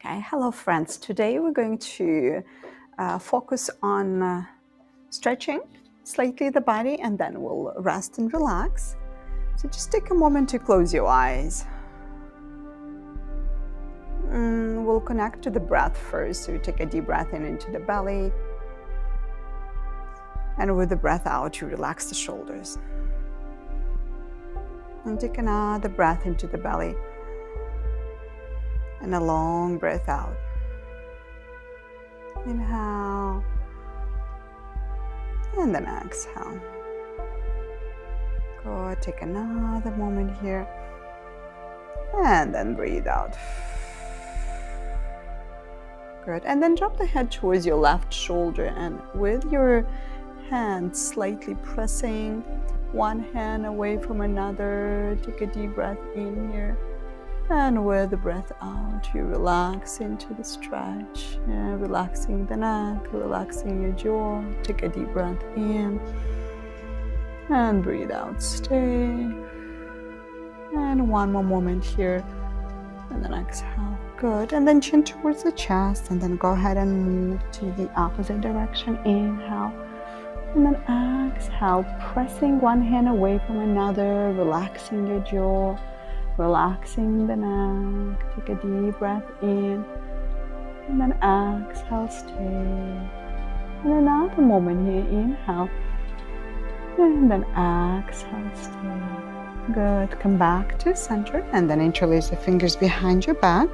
Okay, hello friends. Today we're going to focus on stretching slightly the body, and then we'll rest and relax. So just take a moment to close your eyes. We'll connect to the breath first. So you take a deep breath in into the belly, and with the breath out, you relax the shoulders. And take another breath into the belly, and a long breath out. Inhale, and then exhale. Good. Take another moment here, and then breathe out. Good. And then drop the head towards your left shoulder, and with your hand slightly pressing one hand away from another, take a deep breath in here. And with the breath out, you relax into the stretch, relaxing the neck, relaxing your jaw. Take a deep breath in and breathe out. Stay. And one more moment here, and then exhale. Good. And then chin towards the chest, and then go ahead and move to the opposite direction. Inhale, and then exhale, pressing one hand away from another, relaxing your jaw. Relaxing the neck. Take a deep breath in, and then exhale, stay. And another moment here, inhale, and then exhale, stay. Good. Come back to center, and then interlace the fingers behind your back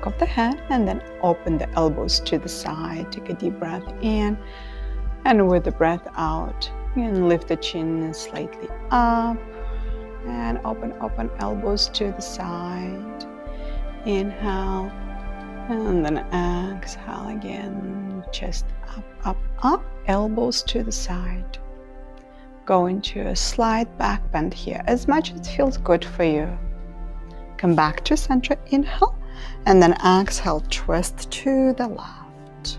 of the head, and then open the elbows to the side. Take a deep breath in, and with the breath out, you can lift the chin slightly up. And open elbows to the side. Inhale, and then exhale again. Chest up, elbows to the side. Go into a slight back bend here, as much as it feels good for you. Come back to center, inhale, and then exhale, twist to the left.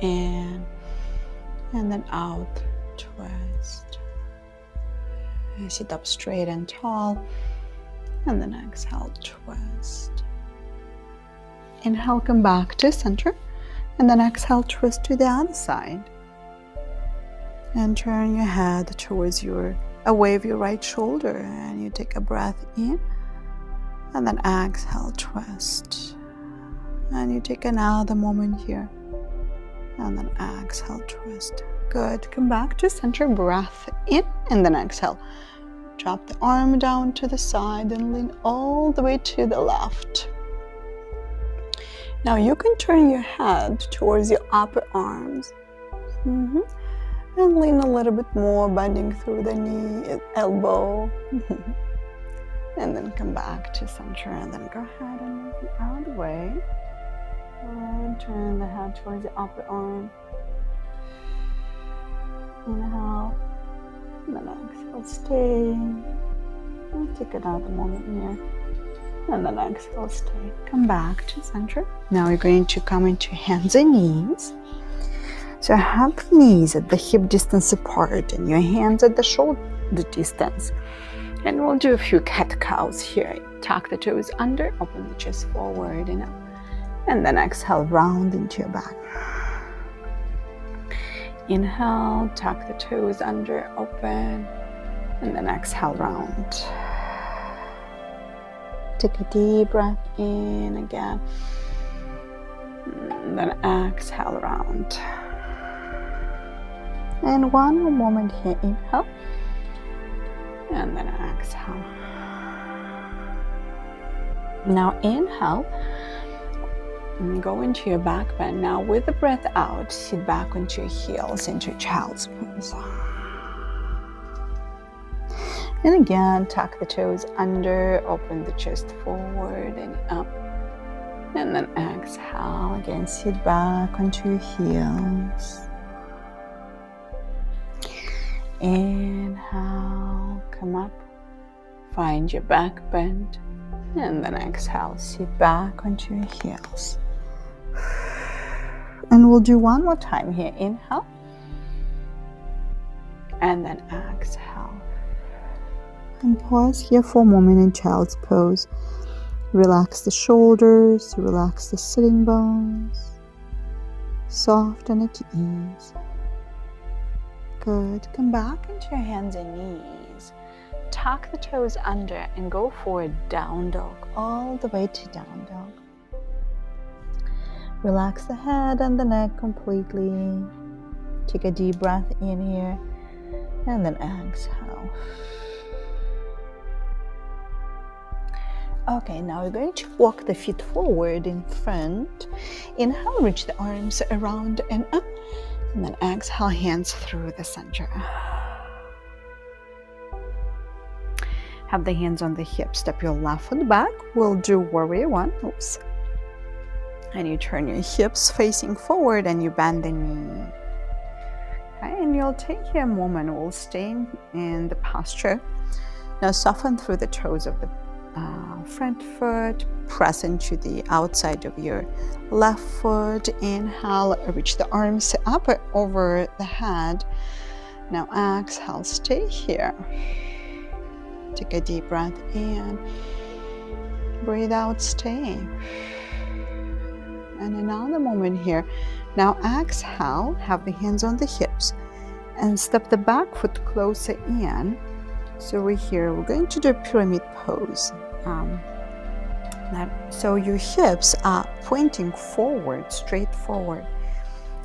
In, and then out, twist. Sit up straight and tall, and then exhale, twist. Inhale, come back to center, and then exhale, twist to the other side. And turn your head towards away of your right shoulder, and you take a breath in, and then exhale, twist. And you take another moment here, and then exhale, twist. Good. Come back to center, breath in, and then exhale. Drop the arm down to the side and lean all the way to the left. Now you can turn your head towards your upper arms. And lean a little bit more, bending through the knee, elbow. And then come back to center, and then go ahead and move the other way. And turn the head towards the upper arm. Inhale, and then exhale, stay. And take another moment here, and then exhale, stay. Come back to center. Now we're going to come into hands and knees. So have the knees at the hip distance apart, and your hands at the shoulder distance. And we'll do a few cat-cows here. Tuck the toes under, open the chest forward and up. And then exhale, round into your back. Inhale, tuck the toes under, open, and then exhale, round. Take a deep breath in again, and then exhale, round. And one more moment here, inhale, and then exhale. Now inhale, and go into your back bend. Now with the breath out, sit back onto your heels into child's pose. And again, tuck the toes under, open the chest forward and up. And then exhale, again, sit back onto your heels. Inhale, come up, find your back bend. And then exhale, sit back onto your heels. And we'll do one more time here. Inhale, and then exhale. And pause here for a moment in child's pose. Relax the shoulders, relax the sitting bones. Soft and at ease. Good. Come back into your hands and knees. Tuck the toes under and go for a down dog, all the way to down dog. Relax the head and the neck completely. Take a deep breath in here and then exhale. Okay, now we're going to walk the feet forward in front. Inhale, reach the arms around and up. And then exhale, hands through the center. Have the hands on the hips. Step your left foot back. We'll do warrior one. Oops. And you turn your hips facing forward and you bend the knee. Okay, and you'll take a moment. We'll stay in the posture. Now soften through the toes of the front foot. Press into the outside of your left foot. Inhale, reach the arms up over the head. Now exhale, stay here. Take a deep breath in. Breathe out, stay. And another moment here. Now exhale, have the hands on the hips and step the back foot closer in. So we're here, we're going to do a pyramid pose. So your hips are pointing forward, straight forward.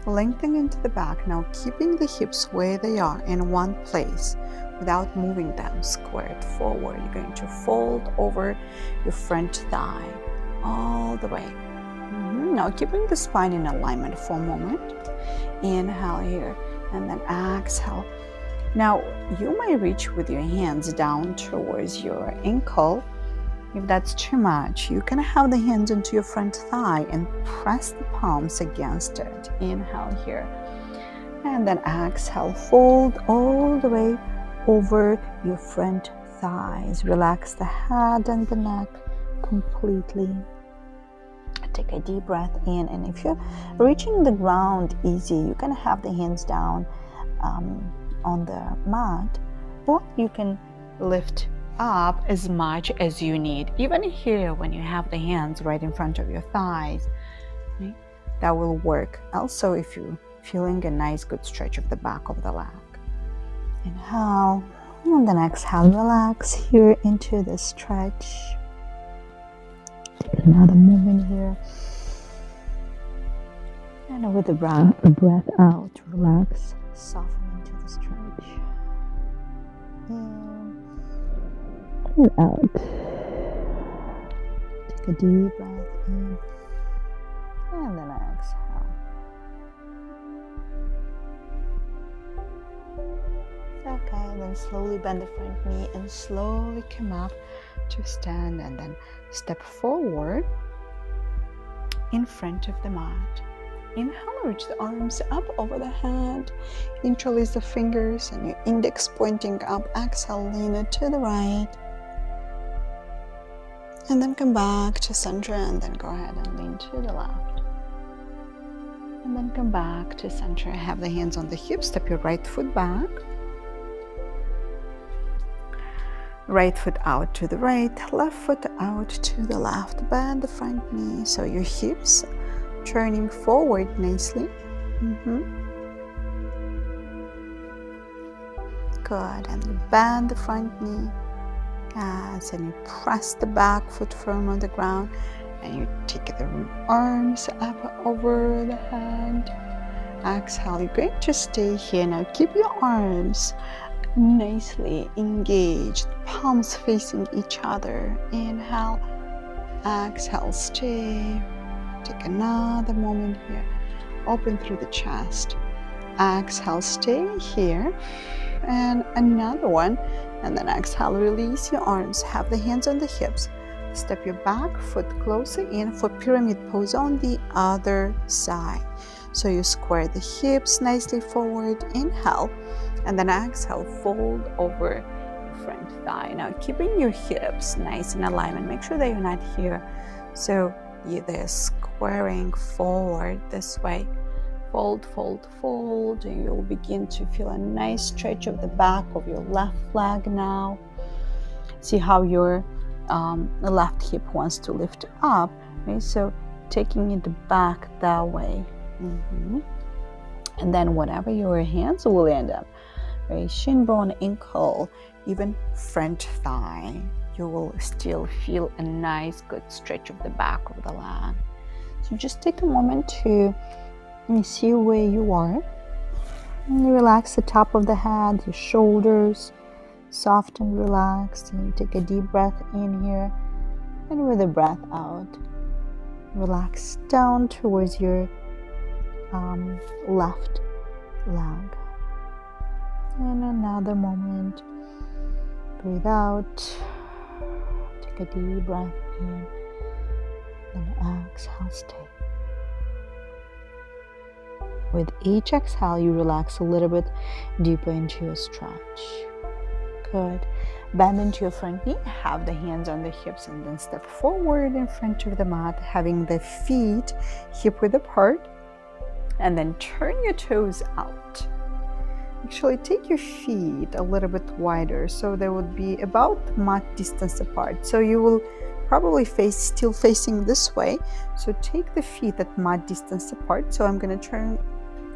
Lengthening into the back. Now keeping the hips where they are in one place without moving them. Squared forward. You're going to fold over your front thigh all the way. Now keeping the spine in alignment for a moment. Inhale here and then exhale. Now you may reach with your hands down towards your ankle. If that's too much, you can have the hands into your front thigh and press the palms against it. Inhale here. And then exhale, fold all the way over your front thighs. Relax the head and the neck completely. Take a deep breath in, and if you're reaching the ground easy, you can have the hands down on the mat, or you can lift up as much as you need. Even here, when you have the hands right in front of your thighs, right, that will work. Also, if you're feeling a nice good stretch of the back of the leg. Inhale, and then exhale, relax here into the stretch. Take another moment here. And with the breath out, relax, soften into the stretch. And out. Take a deep breath in. And then exhale. Okay, then slowly bend the front knee and slowly come up to stand, and then step forward in front of the mat. Inhale, reach the arms up over the head. Interlace the fingers and your index pointing up. Exhale, lean it to the right. And then come back to center, and then go ahead and lean to the left. And then come back to center. Have the hands on the hips. Step your right foot back. Right foot out to the right, left foot out to the left. Bend the front knee so your hips turning forward nicely. Good, and you bend the front knee. Yes, and you press the back foot firm on the ground, and you take the arms up over the head. Exhale, you're going to stay here. Now keep your arms nicely engaged, palms facing each other. Inhale, exhale, stay. Take another moment here. Open through the chest. Exhale, stay here. And another one. And then exhale, release your arms. Have the hands on the hips. Step your back foot closer in for pyramid pose on the other side. So you square the hips nicely forward. Inhale. And then exhale, fold over your front thigh. Now keeping your hips nice in alignment. Make sure that you're not here. So they're squaring forward this way. Fold, fold, fold. And you'll begin to feel a nice stretch of the back of your left leg now. See how your the left hip wants to lift up, right? So taking it back that way. And then whatever your hands will end up, right? Shin bone, ankle, even front thigh, you will still feel a nice good stretch of the back of the leg. So just take a moment to see where you are. And relax the top of the head, your shoulders, soft and relaxed. And you take a deep breath in here, and with a breath out, relax down towards your left leg. And another moment, breathe out, take a deep breath in, and exhale, stay. With each exhale, you relax a little bit deeper into your stretch. Good. Bend into your front knee, have the hands on the hips, and then step forward in front of the mat, having the feet hip-width apart, and then turn your toes out. Actually, take your feet a little bit wider, so they would be about mat distance apart. So you will probably still facing this way. So take the feet at mat distance apart. So I'm going to turn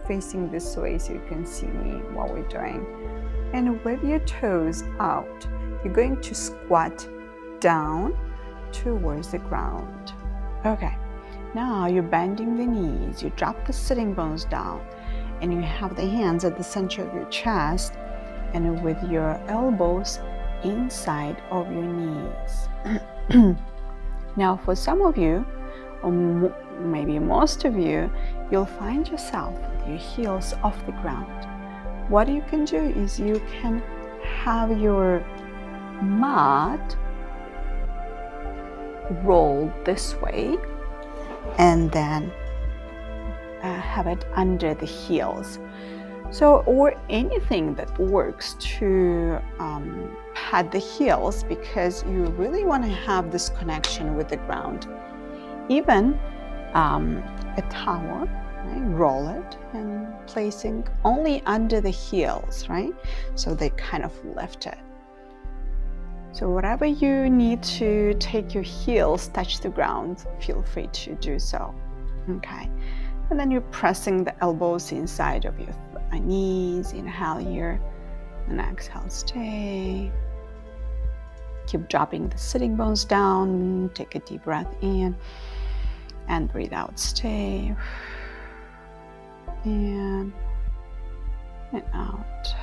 facing this way so you can see me while we're doing. And with your toes out, you're going to squat down towards the ground. Okay, now you're bending the knees, you drop the sitting bones down, and you have the hands at the center of your chest, and with your elbows inside of your knees. Now for some of you, or maybe most of you, you'll find yourself with your heels off the ground. What you can do is you can have your mat roll this way and then have it under the heels. So, or anything that works to pad the heels, because you really want to have this connection with the ground. Even a towel, right? Roll it and placing only under the heels, right? So they kind of lift it. So whatever you need to take your heels touch the ground, feel free to do so. Okay. And then you're pressing the elbows inside of your knees. Inhale here and exhale, stay. Keep dropping the sitting bones down. Take a deep breath in and breathe out, stay. In and out.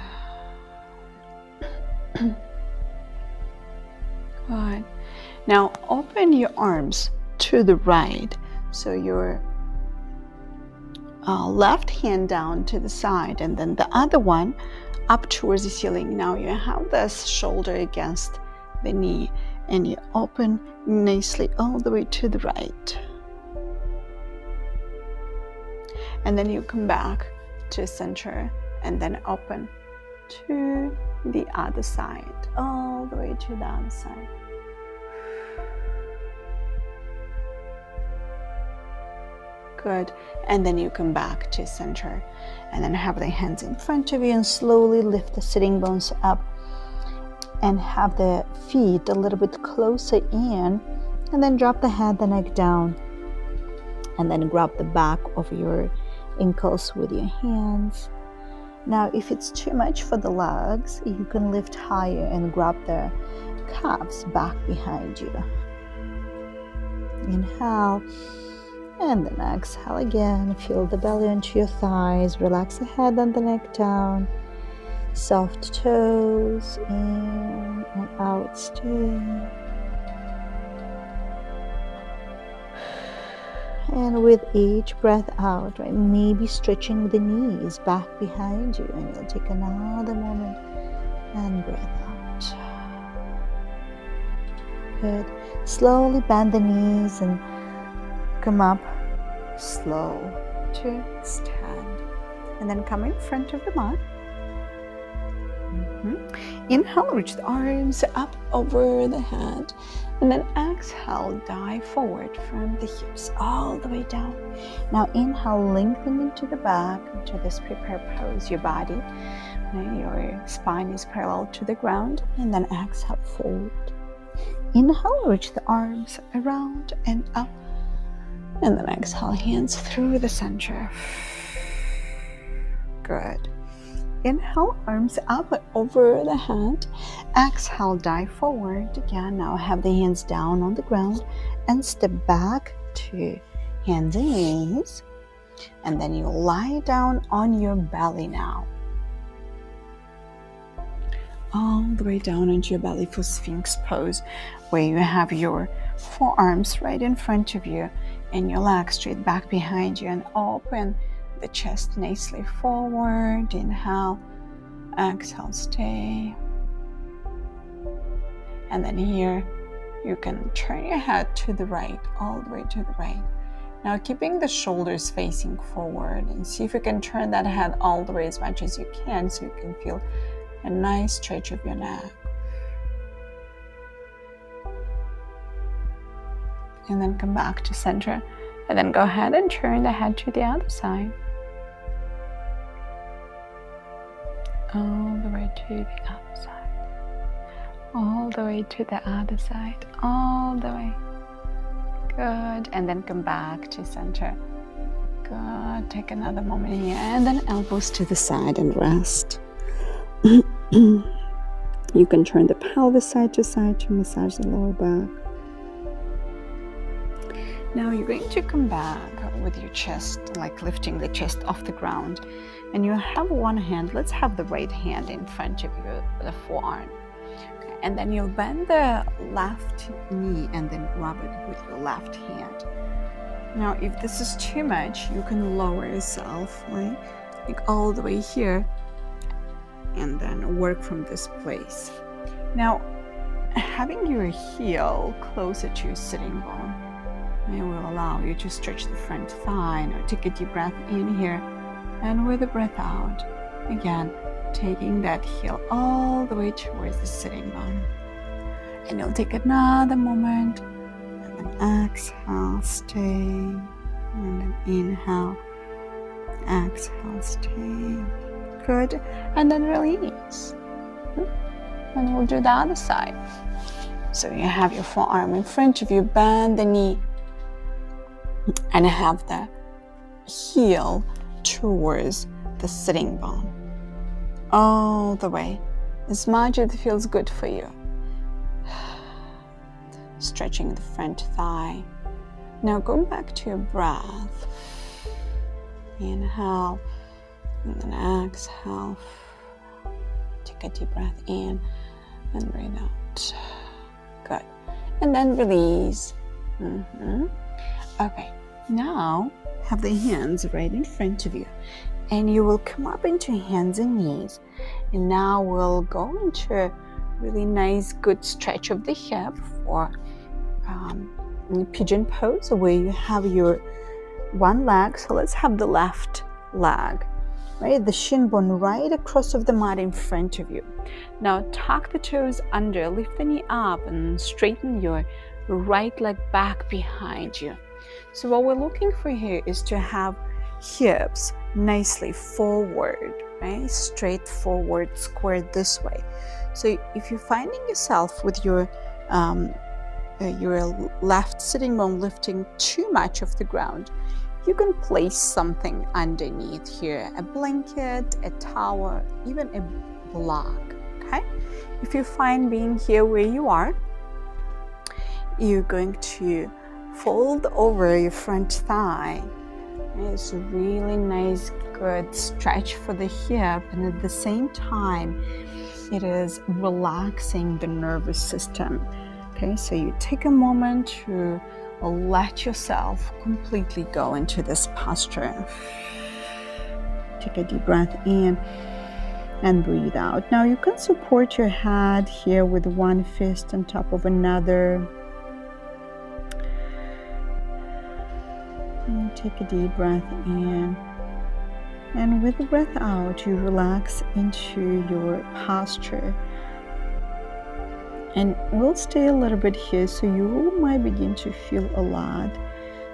Good. Now open your arms to the right. So your left hand down to the side and then the other one up towards the ceiling. Now you have this shoulder against the knee and you open nicely all the way to the right. And then you come back to center and then open to the other side, all the way to the other side. Good. And then you come back to center and then have the hands in front of you and slowly lift the sitting bones up and have the feet a little bit closer in, and then drop the head, the neck down, and then grab the back of your ankles with your hands. Now if it's too much for the legs, you can lift higher and grab the calves back behind you. Inhale and then exhale again. Feel the belly into your thighs. Relax the head and the neck down. Soft toes in and out, stay. And with each breath out, right, maybe stretching the knees back behind you, and you'll take another moment and breathe out. Good. Slowly bend the knees and come up slow to stand. And then come in front of the mat. Inhale, reach the arms up over the head. And then exhale, dive forward from the hips all the way down. Now inhale, lengthen into the back, into this prepared pose. Your body, your spine is parallel to the ground. And then exhale, fold. Inhale, reach the arms around and up. And then exhale, hands through the center. Good. Inhale, arms up over the head. Exhale, dive forward. Again, now have the hands down on the ground and step back to hands and knees. And then you lie down on your belly now. All the way down onto your belly for Sphinx pose, where you have your forearms right in front of you and your legs straight back behind you, and open the chest nicely forward. Inhale, exhale, stay. And then here you can turn your head to the right, all the way to the right. Now keeping the shoulders facing forward, and see if you can turn that head all the way as much as you can, so you can feel a nice stretch of your neck. And then come back to center, and then go ahead and turn the head to the other side. All the way to the other side. All the way to the other side. All the way. Good. And then come back to center. Good. Take another moment here, and then elbows to the side and rest. You can turn the pelvis side to massage the lower back. Now you're going to come back with your chest, like lifting the chest off the ground. And you have one hand, let's have the right hand in front of you, the forearm. Okay. And then you'll bend the left knee and then rub it with your left hand. Now, if this is too much, you can lower yourself, right? Like all the way here, and then work from this place. Now, having your heel closer to your sitting bone, it will allow you to stretch the front thigh. Now take a deep breath in here, and with a breath out, again, taking that heel all the way towards the sitting bone. And you'll take another moment, and then exhale, stay, and then inhale, exhale, stay. Good. And then release. And we'll do the other side. So you have your forearm in front of you, bend the knee, and have the heel towards the sitting bone. All the way, as much as it feels good for you. Stretching the front thigh. Now going back to your breath. Inhale. And then exhale. Take a deep breath in and breathe out. Good. And then release. Okay. Now have the hands right in front of you. And you will come up into hands and knees. And now we'll go into a really nice, good stretch of the hip for pigeon pose, where you have your one leg. So let's have the left leg. Right, the shin bone right across of the mat in front of you. Now tuck the toes under, lift the knee up, and straighten your right leg back behind you. So what we're looking for here is to have hips nicely forward, right? Straight forward, squared this way. So if you're finding yourself with your left sitting bone lifting too much off the ground, you can place something underneath here, a blanket, a towel, even a block, okay? If you find being here where you are, you're going to fold over your front thigh. It's a really nice, good stretch for the hip, and at the same time, it is relaxing the nervous system. Okay, so you take a moment to let yourself completely go into this posture. Take a deep breath in and breathe out. Now you can support your head here with one fist on top of another. And take a deep breath in. And with the breath out, you relax into your posture. And we'll stay a little bit here, so you might begin to feel a lot.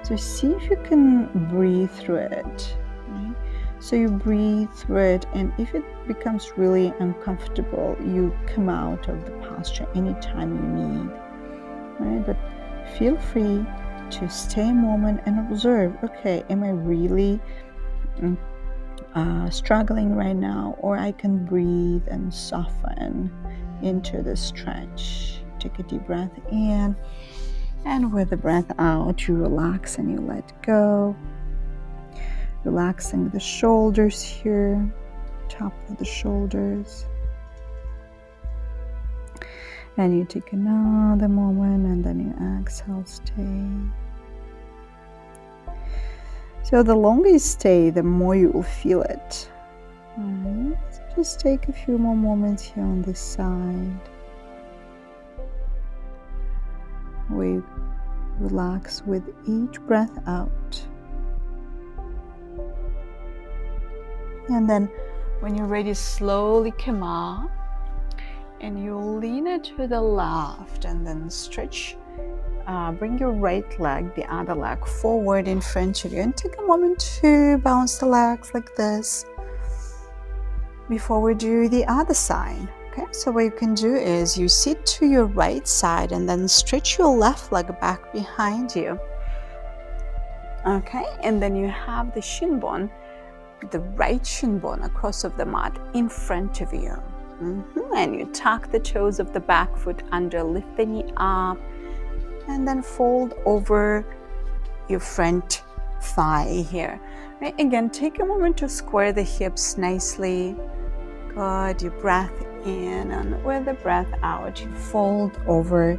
So see if you can breathe through it. Right? So you breathe through it, and if it becomes really uncomfortable, you come out of the posture anytime you need. right? But feel free to stay a moment and observe, okay, am I really struggling right now, or I can breathe and soften into the stretch. Take a deep breath in, and with the breath out, you relax and you let go. Relaxing the shoulders here, top of the shoulders. And you take another moment, and then you exhale, stay. So the longer you stay, the more you will feel it. All right, so just take a few more moments here on this side. We relax with each breath out. And then when you're ready, slowly come up and you'll lean it to the left and then stretch. Bring your right leg, the other leg, forward in front of you, and take a moment to bounce the legs like this before we do the other side. Okay, so what you can do is you sit to your right side and then stretch your left leg back behind you. Okay, and then you have the shin bone, the right shin bone across of the mat in front of you. And you tuck the toes of the back foot under, lift the knee up, and then fold over your front thigh here. Right? Again, take a moment to square the hips nicely. Good. Your breath in, and with the breath out, you fold over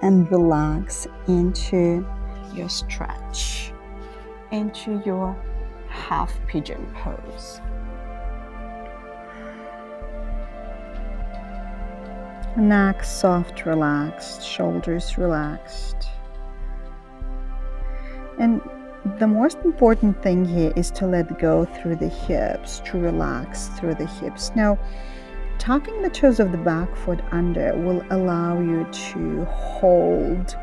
and relax into your stretch, into your half pigeon pose. Neck soft, relaxed, shoulders relaxed. And the most important thing here is to let go through the hips, to relax through the hips. Now, tucking the toes of the back foot under will allow you to hold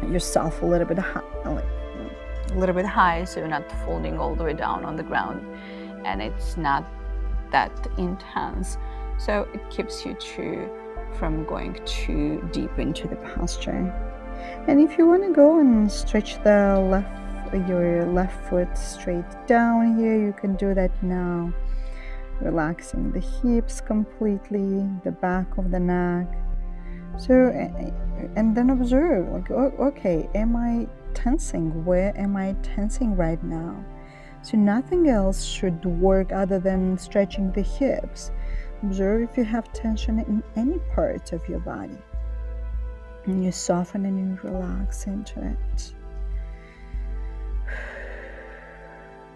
yourself a little bit high, so you're not folding all the way down on the ground, and it's not that intense. So it keeps you from going too deep into the posture. And if you want to go and stretch your left foot straight down here, you can do that now. Relaxing the hips completely, the back of the neck. So, and then observe, like, okay, am I tensing? Where am I tensing right now? So nothing else should work other than stretching the hips. Observe if you have tension in any part of your body. And you soften and you relax into it.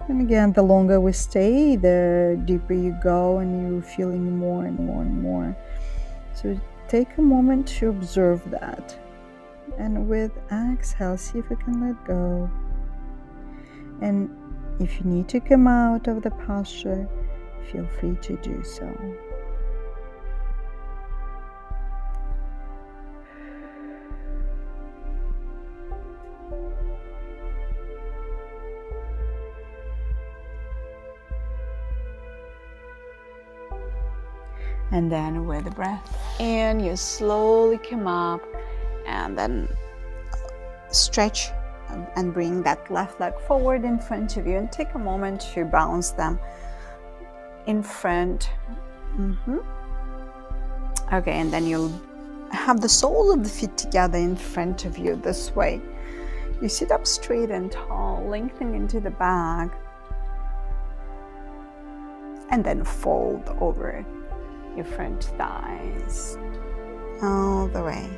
And again, the longer we stay, the deeper you go, and you're feeling more and more and more. So take a moment to observe that. And with exhale, see if you can let go. And if you need to come out of the posture, feel free to do so. And then with the breath in, you slowly come up and then stretch and bring that left leg forward in front of you, and take a moment to bounce them in front. Okay, and then you'll have the soles of the feet together in front of you this way. You sit up straight and tall, lengthening into the back, and then fold over your front thighs all the way.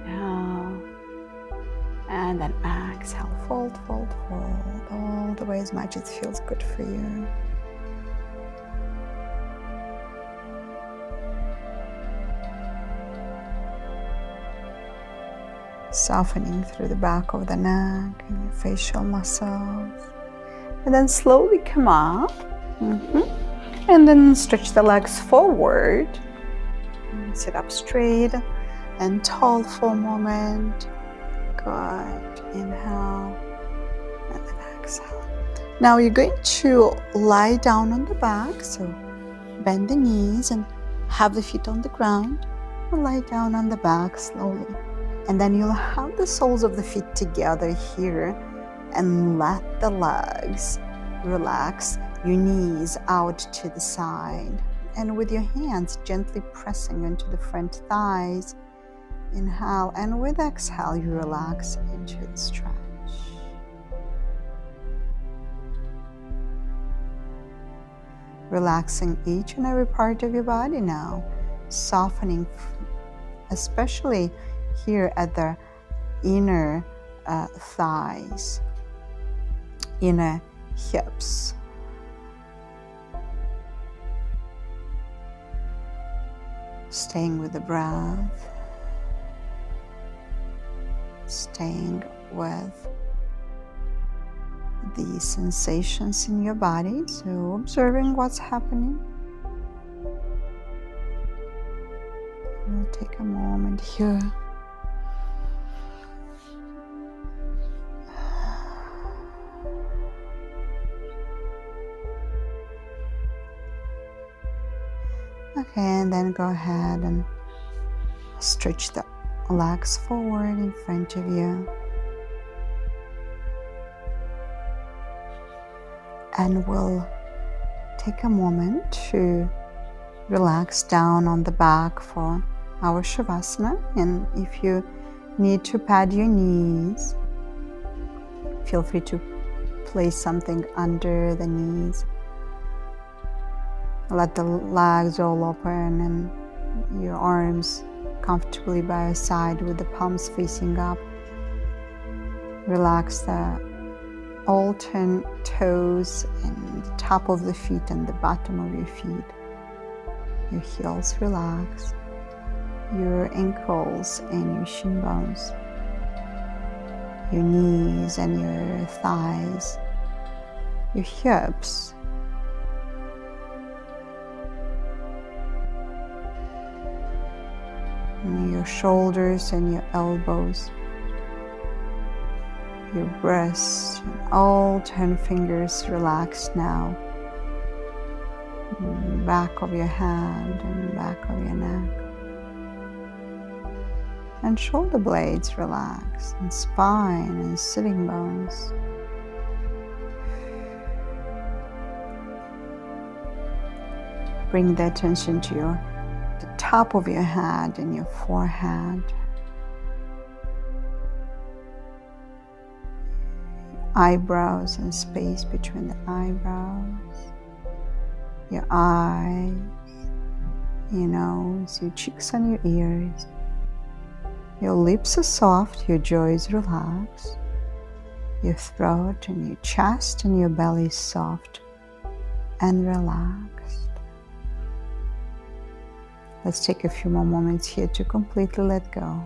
Now, and then exhale, fold, fold, fold, all the way as much as it feels good for you. Softening through the back of the neck and your facial muscles. And then slowly come up. And then stretch the legs forward. And sit up straight and tall for a moment. Good. Inhale and then exhale. Now you're going to lie down on the back. So bend the knees and have the feet on the ground, or lie down on the back slowly. And then you'll have the soles of the feet together here and let the legs relax, your knees out to the side. And with your hands gently pressing into the front thighs, inhale, and with exhale, you relax into the stretch. Relaxing each and every part of your body now, softening, especially here at the inner thighs, inner hips. Staying with the breath, staying with the sensations in your body, so observing what's happening. We'll take a moment here. Okay, and then go ahead and stretch the legs forward in front of you. And we'll take a moment to relax down on the back for our Shavasana. And if you need to pad your knees, feel free to place something under the knees. Let the legs all open and your arms comfortably by your side with the palms facing up. Relax the all 10 toes and the top of the feet and the bottom of your feet. Your heels relax, your ankles and your shin bones, your knees and your thighs, your hips, and your shoulders and your elbows, your breasts, and all 10 fingers relaxed now. And back of your hand and back of your neck. And shoulder blades relax, and spine and sitting bones. Bring the attention to the top of your head and your forehead. Eyebrows and space between the eyebrows, your eyes, your nose, your cheeks and your ears. Your lips are soft, your jaw is relaxed, your throat and your chest and your belly is soft and relaxed. Let's take a few more moments here to completely let go.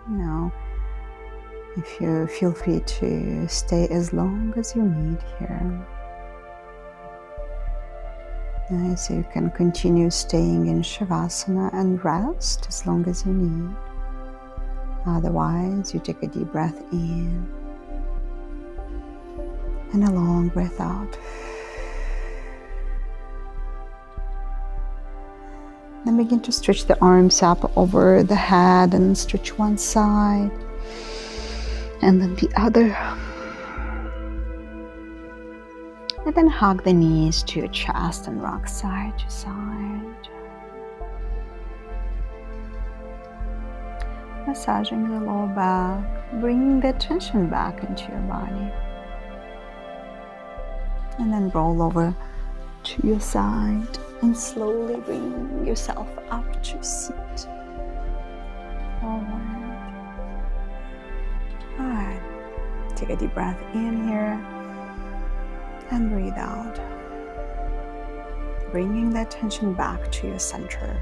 Now, if you feel free to stay as long as you need here. So you can continue staying in Shavasana and rest as long as you need. Otherwise, you take a deep breath in and a long breath out. Then begin to stretch the arms up over the head and stretch one side and then the other. And then hug the knees to your chest and rock side to side. Massaging the lower back, bringing the attention back into your body. And then roll over to your side and slowly bring yourself up to seat. Forward. Alright. Take a deep breath in here and breathe out. bringing the attention back to your center.